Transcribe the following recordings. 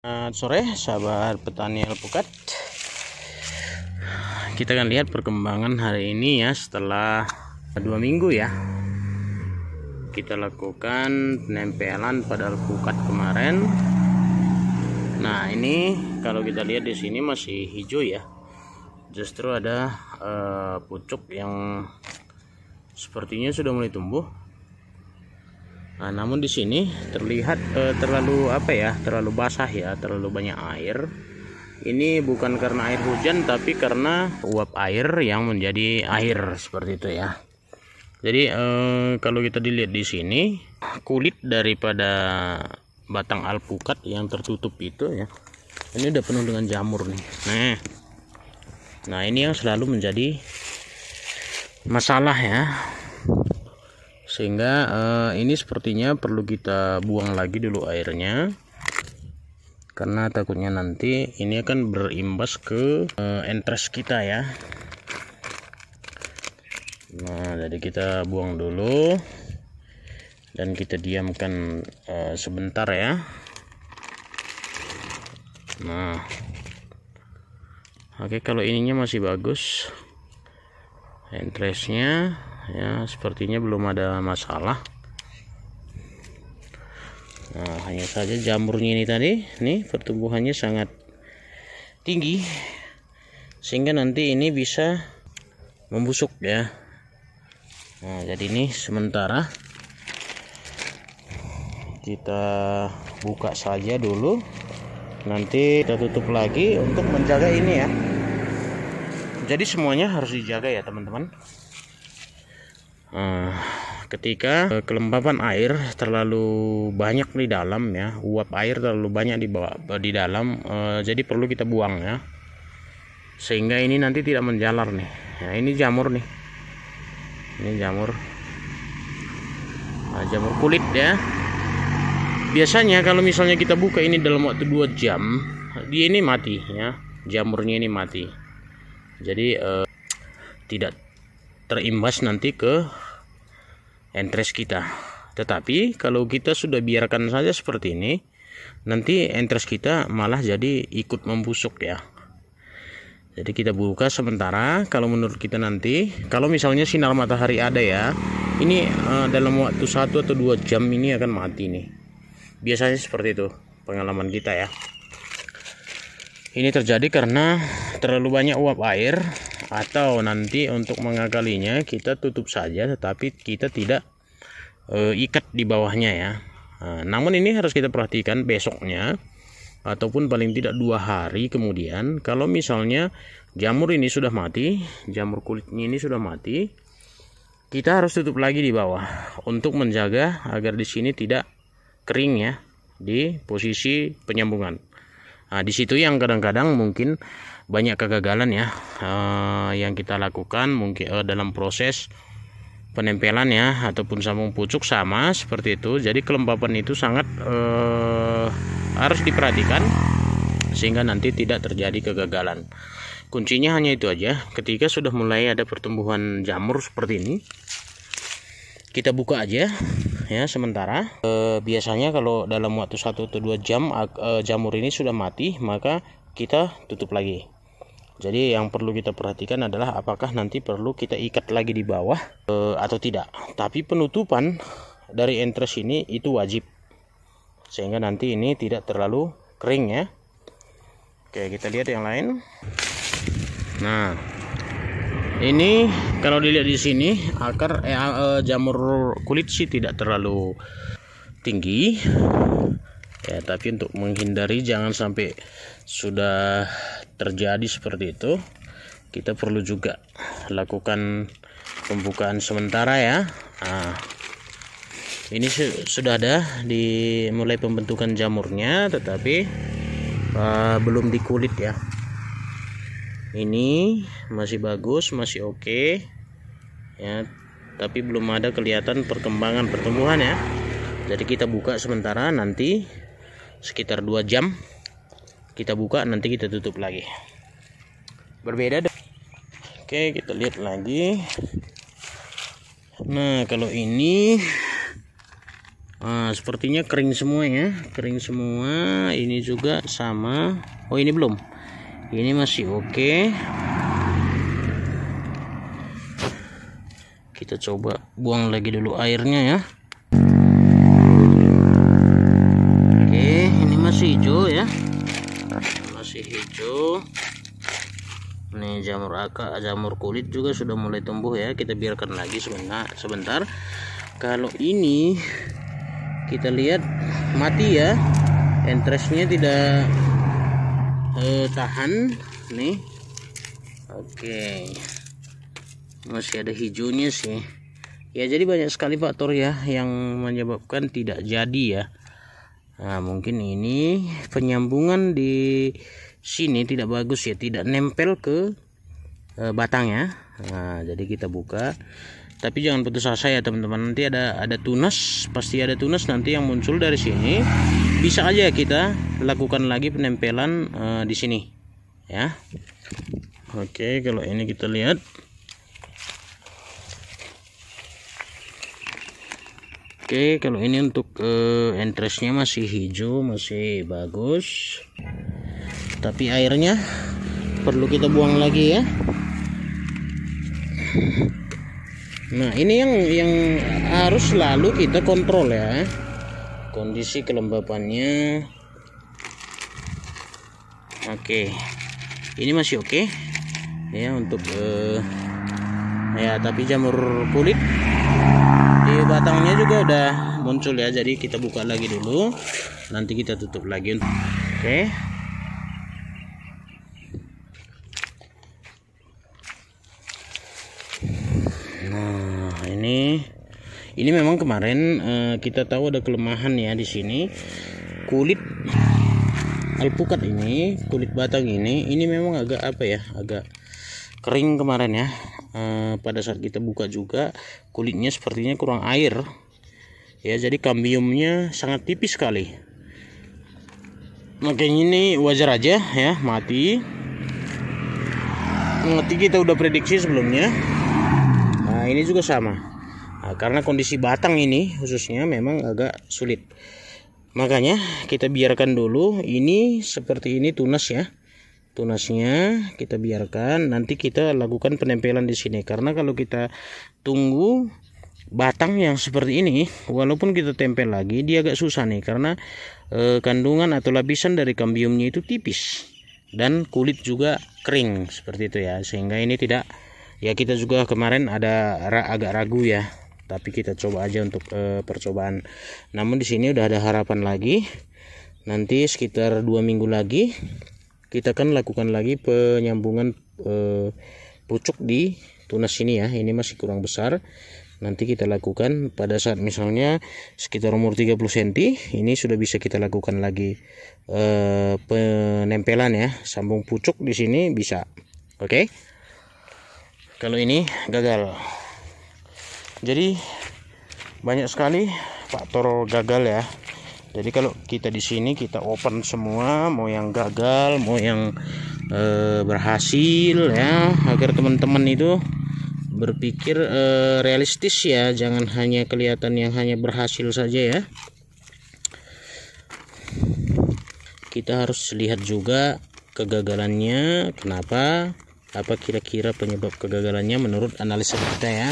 Selamat sore sahabat petani alpukat. Kita akan lihat perkembangan hari ini ya, setelah 2 minggu ya kita lakukan penempelan pada alpukat kemarin. Nah, ini kalau kita lihat di sini masih hijau ya. Justru ada pucuk yang sepertinya sudah mulai tumbuh. Nah, namun di sini terlihat terlalu basah ya, terlalu banyak air. Ini bukan karena air hujan, tapi karena uap air yang menjadi air seperti itu ya. Jadi kalau kita dilihat di sini, kulit daripada batang alpukat yang tertutup itu ya, ini udah penuh dengan jamur nih. Nah ini yang selalu menjadi masalah ya. Sehingga ini sepertinya perlu kita buang lagi dulu airnya, karena takutnya nanti ini akan berimbas ke entres kita ya. Nah, jadi kita buang dulu dan kita diamkan sebentar ya. Nah, oke, kalau ininya masih bagus entresnya ya, sepertinya belum ada masalah. Nah, hanya saja jamurnya ini tadi nih pertumbuhannya sangat tinggi, sehingga nanti ini bisa membusuk ya. Nah, jadi ini sementara kita buka saja dulu, nanti kita tutup lagi untuk menjaga ini ya. Jadi semuanya harus dijaga ya teman-teman. Ketika kelembapan air terlalu banyak di dalam ya, uap air terlalu banyak di dalam, jadi perlu kita buang ya, sehingga ini nanti tidak menjalar nih. Nah, ini jamur nih, ini jamur, nah, jamur kulit ya. Biasanya kalau misalnya kita buka ini dalam waktu 2 jam, dia ini mati ya, jamurnya ini mati. Jadi tidak terimbas nanti ke entres kita. Tetapi kalau kita sudah biarkan saja seperti ini, nanti entres kita malah jadi ikut membusuk ya. Jadi kita buka sementara. Kalau menurut kita nanti, kalau misalnya sinar matahari ada ya, ini dalam waktu 1 atau 2 jam ini akan mati nih. Biasanya seperti itu pengalaman kita ya. Ini terjadi karena terlalu banyak uap air, atau nanti untuk mengakalinya kita tutup saja, tetapi kita tidak ikat di bawahnya ya. Namun ini harus kita perhatikan besoknya, ataupun paling tidak 2 hari kemudian, kalau misalnya jamur ini sudah mati, jamur kulitnya ini sudah mati, kita harus tutup lagi di bawah untuk menjaga agar di sini tidak kering ya, di posisi penyambungan. Nah, di situ yang kadang-kadang mungkin banyak kegagalan ya yang kita lakukan mungkin dalam proses penempelan ya, ataupun sambung pucuk sama seperti itu. Jadi kelembapan itu sangat harus diperhatikan sehingga nanti tidak terjadi kegagalan. Kuncinya hanya itu aja. Ketika sudah mulai ada pertumbuhan jamur seperti ini, kita buka aja ya sementara. Biasanya kalau dalam waktu 1 atau 2 jam jamur ini sudah mati, maka kita tutup lagi. Jadi yang perlu kita perhatikan adalah apakah nanti perlu kita ikat lagi di bawah atau tidak. Tapi penutupan dari entres ini itu wajib, sehingga nanti ini tidak terlalu kering ya. Oke, kita lihat yang lain. Nah, ini kalau dilihat di sini akar jamur kulit sih tidak terlalu tinggi ya, tapi untuk menghindari jangan sampai sudah terjadi seperti itu, kita perlu juga lakukan pembukaan sementara ya. Nah, ini sudah ada mulai pembentukan jamurnya, tetapi belum di kulit ya. Ini masih bagus, masih oke ya, tapi belum ada kelihatan perkembangan pertumbuhan ya. Jadi kita buka sementara, nanti sekitar 2 jam kita buka, nanti kita tutup lagi. Berbeda. Oke, kita lihat lagi. Nah, kalau ini Sepertinya kering semua ya, kering semua. Ini juga sama. Oh, ini belum, ini masih oke. Kita coba buang lagi dulu airnya ya. Oke, ini masih hijau ya, masih hijau. Nih jamur kulit juga sudah mulai tumbuh ya. Kita biarkan lagi sebentar. Kalau ini kita lihat mati ya, entresnya tidak tahan nih. Oke, masih ada hijaunya sih ya. Jadi banyak sekali faktor ya yang menyebabkan tidak jadi ya. Nah, mungkin ini penyambungan di sini tidak bagus ya, tidak nempel ke batangnya. Nah, jadi kita buka, tapi jangan putus asa ya teman-teman. Nanti ada tunas, pasti ada tunas nanti yang muncul dari sini. Bisa aja kita lakukan lagi penempelan di sini ya. Oke, kalau ini kita lihat. Oke, kalau ini untuk entresnya masih hijau, masih bagus. Tapi airnya perlu kita buang lagi ya. Nah, ini yang harus selalu kita kontrol ya, kondisi kelembapannya. Oke, ini masih oke ya untuk ya, tapi jamur kulit di batangnya juga udah muncul ya. Jadi kita buka lagi dulu, nanti kita tutup lagi. Oke. Nah, ini memang kemarin kita tahu ada kelemahan ya di sini. Kulit alpukat ini, kulit batang ini memang agak apa ya, agak kering kemarin ya. Pada saat kita buka juga kulitnya sepertinya kurang air ya, jadi kambiumnya sangat tipis sekali. Makanya ini wajar aja ya mati. Kita udah prediksi sebelumnya. Nah, ini juga sama. Nah, karena kondisi batang ini khususnya memang agak sulit, makanya kita biarkan dulu. Ini seperti ini tunas ya, tunasnya kita biarkan, nanti kita lakukan penempelan di sini. Karena kalau kita tunggu batang yang seperti ini, walaupun kita tempel lagi, dia agak susah nih, karena kandungan atau lapisan dari kambiumnya itu tipis dan kulit juga kering seperti itu ya, sehingga ini tidak ya. Kita juga kemarin agak ragu ya, tapi kita coba aja untuk percobaan. Namun di sini udah ada harapan lagi. Nanti sekitar 2 minggu lagi kita akan lakukan lagi penyambungan pucuk di tunas ini ya. Ini masih kurang besar. Nanti kita lakukan pada saat misalnya sekitar umur 30 cm, ini sudah bisa kita lakukan lagi penempelan ya, sambung pucuk di sini bisa. Oke. Kalau ini gagal. Jadi banyak sekali faktor gagal ya. Jadi kalau kita di sini kita open semua, mau yang gagal, mau yang berhasil ya, agar teman-teman itu berpikir realistis ya, jangan hanya kelihatan yang hanya berhasil saja ya. Kita harus lihat juga kegagalannya, kenapa, apa kira-kira penyebab kegagalannya menurut analisa kita ya.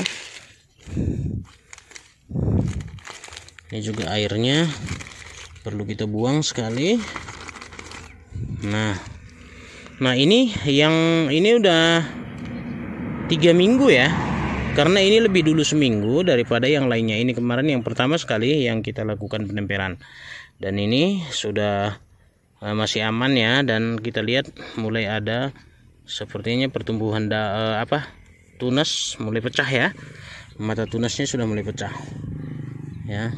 Ini juga airnya perlu kita buang sekali. Nah ini udah 3 minggu ya, karena ini lebih dulu seminggu daripada yang lainnya. Ini kemarin yang pertama sekali yang kita lakukan penempelan, dan ini sudah masih aman ya. Dan kita lihat mulai ada sepertinya pertumbuhan tunas mulai pecah ya, mata tunasnya sudah mulai pecah ya.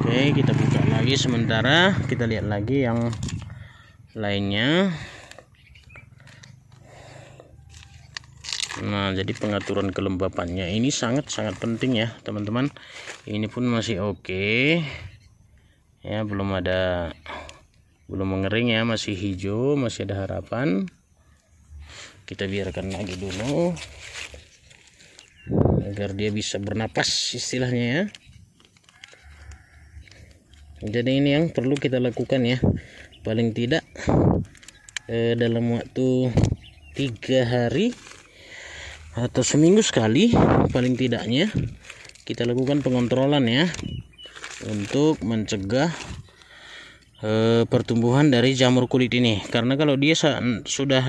Oke, kita buka lagi sementara, kita lihat lagi yang lainnya. Nah, jadi pengaturan kelembapannya ini sangat-sangat penting ya teman-teman. Ini pun masih oke ya, belum mengering ya, masih hijau, masih ada harapan. Kita biarkan lagi dulu agar dia bisa bernapas istilahnya ya. Jadi ini yang perlu kita lakukan ya, paling tidak dalam waktu 3 hari atau seminggu sekali paling tidaknya kita lakukan pengontrolan ya, untuk mencegah pertumbuhan dari jamur kulit ini. Karena kalau dia sudah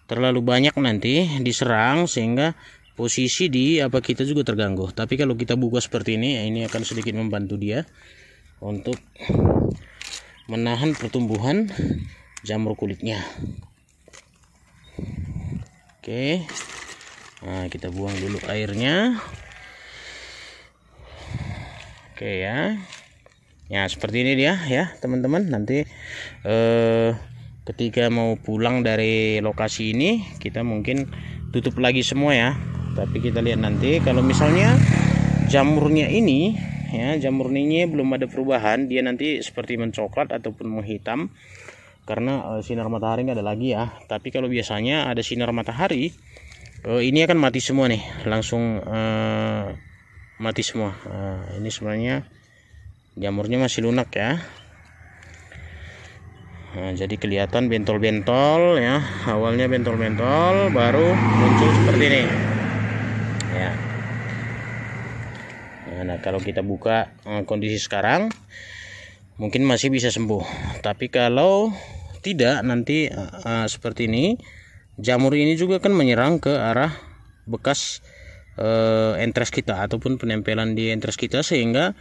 terlalu banyak nanti diserang, sehingga posisi di kita juga terganggu. Tapi kalau kita buka seperti ini akan sedikit membantu dia untuk menahan pertumbuhan jamur kulitnya. Oke, nah kita buang dulu airnya. Oke ya. Ya seperti ini dia ya teman-teman. Nanti ketika mau pulang dari lokasi ini kita mungkin tutup lagi semua ya. Tapi kita lihat nanti kalau misalnya jamurnya ini ya, jamurnya belum ada perubahan, dia nanti seperti mencoklat ataupun menghitam karena sinar matahari nggak ada lagi ya. Tapi kalau biasanya ada sinar matahari, ini akan mati semua nih, langsung mati semua. Ini sebenarnya jamurnya masih lunak ya. Nah, jadi kelihatan bentol-bentol ya, awalnya bentol-bentol baru muncul seperti ini ya. Nah kalau kita buka kondisi sekarang mungkin masih bisa sembuh, tapi kalau tidak nanti seperti ini, jamur ini juga akan menyerang ke arah bekas entres kita ataupun penempelan di entres kita, sehingga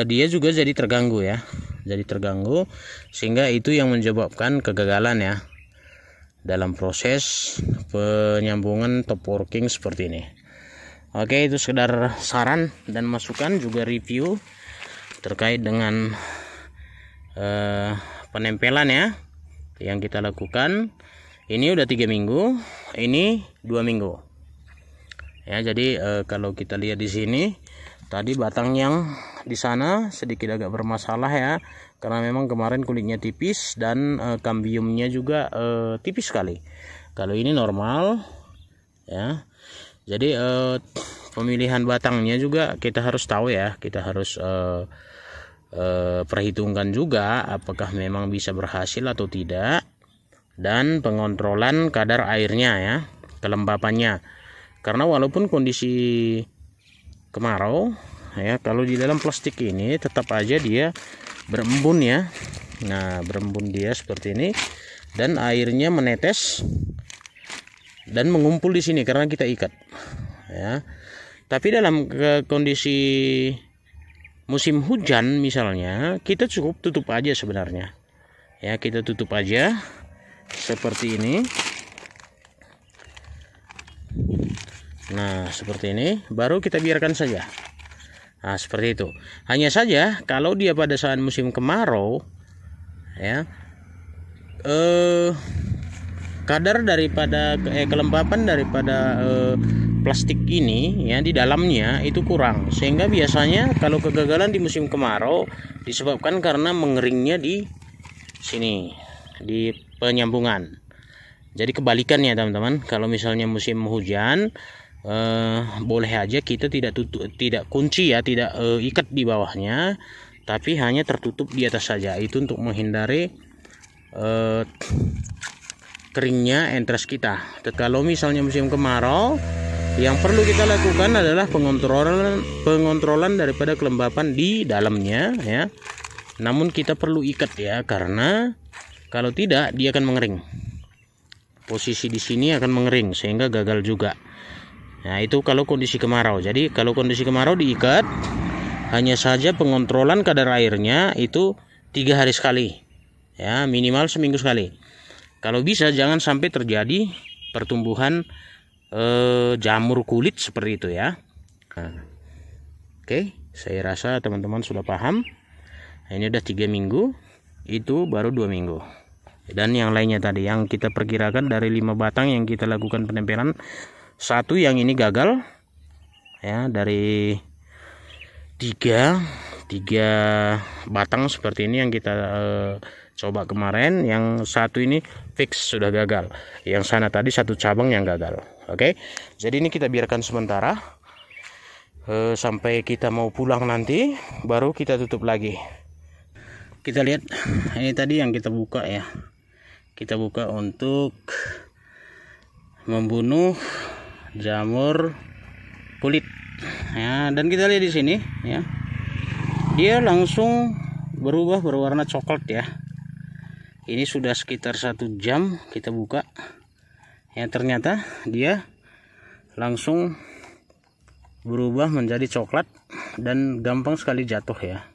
dia juga jadi terganggu ya, jadi terganggu, sehingga itu yang menyebabkan kegagalan ya dalam proses penyambungan top working seperti ini. Oke, itu sekedar saran dan masukan, juga review terkait dengan penempelan ya yang kita lakukan. Ini udah 3 minggu, ini 2 minggu ya. Jadi kalau kita lihat di sini tadi batang yang di sana sedikit agak bermasalah ya, karena memang kemarin kulitnya tipis dan kambiumnya juga tipis sekali. Kalau ini normal ya. Jadi pemilihan batangnya juga kita harus tahu ya, kita harus perhitungkan juga apakah memang bisa berhasil atau tidak, dan pengontrolan kadar airnya ya, kelembapannya. Karena walaupun kondisi kemarau ya, kalau di dalam plastik ini tetap aja dia berembun ya. Nah berembun dia seperti ini, dan airnya menetes dan mengumpul di sini karena kita ikat ya. Tapi dalam kondisi musim hujan misalnya, kita cukup tutup aja sebenarnya ya, kita tutup aja seperti ini. Nah seperti ini, baru kita biarkan saja. Nah seperti itu. Hanya saja kalau dia pada saat musim kemarau ya, kadar daripada kelembapan daripada plastik ini ya di dalamnya itu kurang, sehingga biasanya kalau kegagalan di musim kemarau disebabkan karena mengeringnya di sini di penyambungan. Jadi kebalikannya teman-teman, kalau misalnya musim hujan boleh aja kita tidak kunci ya, tidak ikat di bawahnya, tapi hanya tertutup di atas saja. Itu untuk menghindari keringnya entres kita. Kalau misalnya musim kemarau, yang perlu kita lakukan adalah pengontrolan daripada kelembapan di dalamnya ya. Namun kita perlu ikat ya, karena kalau tidak dia akan mengering. Posisi di sini akan mengering sehingga gagal juga. Nah itu kalau kondisi kemarau. Jadi kalau kondisi kemarau diikat, hanya saja pengontrolan kadar airnya itu 3 hari sekali ya, minimal seminggu sekali. Kalau bisa jangan sampai terjadi pertumbuhan jamur kulit seperti itu ya. Nah, oke, saya rasa teman-teman sudah paham. Ini udah 3 minggu, itu baru 2 minggu. Dan yang lainnya tadi yang kita perkirakan dari 5 batang yang kita lakukan penempelan, 1 yang ini gagal ya, dari 3 batang seperti ini yang kita coba kemarin, yang 1 ini fix sudah gagal, yang sana tadi 1 cabang yang gagal. Oke, jadi ini kita biarkan sementara. sampai kita mau pulang nanti, baru kita tutup lagi. Kita lihat, ini tadi yang kita buka ya. Kita buka untuk membunuh jamur kulit ya, dan kita lihat di sini ya, dia langsung berubah berwarna coklat ya. Ini sudah sekitar 1 jam kita buka ya, ternyata dia langsung berubah menjadi coklat dan gampang sekali jatuh ya.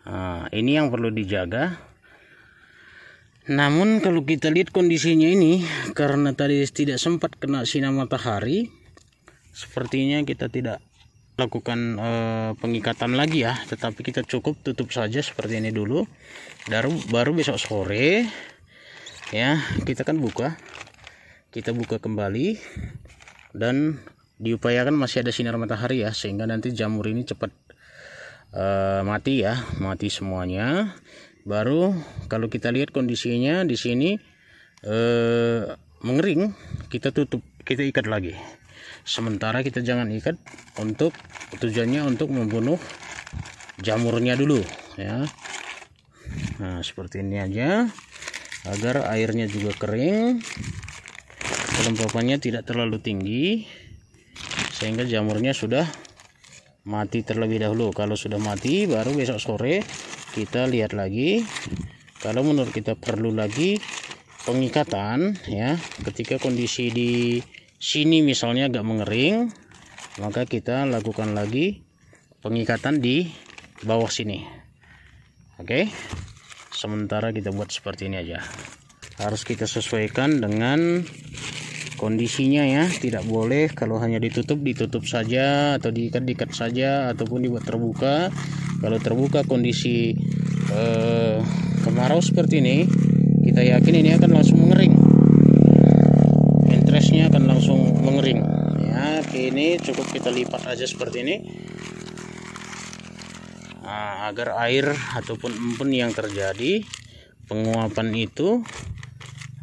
Nah, ini yang perlu dijaga. Namun kalau kita lihat kondisinya ini, karena tadi tidak sempat kena sinar matahari, sepertinya kita tidak lakukan pengikatan lagi ya, tetapi kita cukup tutup saja seperti ini dulu. Baru besok sore ya kita kan buka, kita buka kembali, dan diupayakan masih ada sinar matahari ya, sehingga nanti jamur ini cepat mati ya, mati semuanya. Baru kalau kita lihat kondisinya di sini mengering, kita tutup, kita ikat lagi. Sementara kita jangan ikat, untuk tujuannya untuk membunuh jamurnya dulu ya. Nah seperti ini aja, agar airnya juga kering, kelembapannya tidak terlalu tinggi, sehingga jamurnya sudah mati terlebih dahulu. Kalau sudah mati, baru besok sore kita lihat lagi. Kalau menurut kita perlu lagi pengikatan ya, ketika kondisi di sini misalnya agak mengering, maka kita lakukan lagi pengikatan di bawah sini. Oke, sementara kita buat seperti ini aja. Harus kita sesuaikan dengan kondisinya ya, tidak boleh kalau hanya ditutup saja, atau diikat saja, ataupun dibuat terbuka. Kalau terbuka kondisi kemarau seperti ini, kita yakin ini akan langsung mengering, interestnya akan langsung mengering ya. Ini cukup kita lipat aja seperti ini, nah, agar air ataupun embun yang terjadi, penguapan itu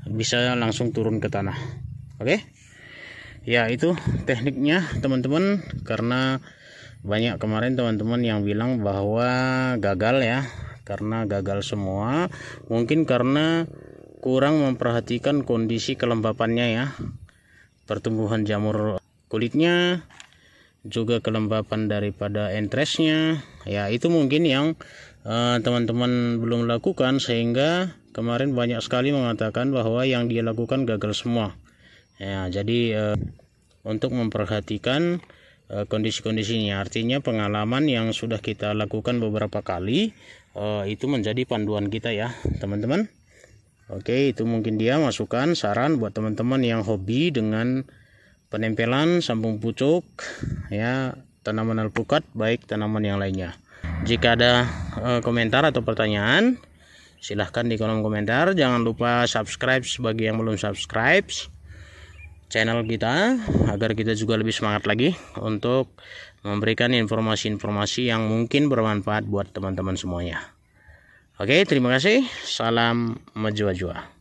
bisa langsung turun ke tanah. Oke ya, itu tekniknya teman-teman. Karena banyak kemarin teman-teman yang bilang bahwa gagal ya, karena gagal semua, mungkin karena kurang memperhatikan kondisi kelembapannya ya, pertumbuhan jamur kulitnya, juga kelembapan daripada entresnya ya. Itu mungkin yang teman-teman belum lakukan, sehingga kemarin banyak sekali mengatakan bahwa yang dia lakukan gagal semua ya. Jadi untuk memperhatikan kondisi-kondisinya, artinya pengalaman yang sudah kita lakukan beberapa kali, itu menjadi panduan kita ya teman-teman. Oke, itu mungkin dia masukan saran buat teman-teman yang hobi dengan penempelan sambung pucuk ya, tanaman alpukat baik tanaman yang lainnya. Jika ada komentar atau pertanyaan, silahkan di kolom komentar. Jangan lupa subscribe bagi yang belum subscribe channel kita, agar kita juga lebih semangat lagi untuk memberikan informasi-informasi yang mungkin bermanfaat buat teman-teman semuanya. Oke, terima kasih. Salam maju-maju.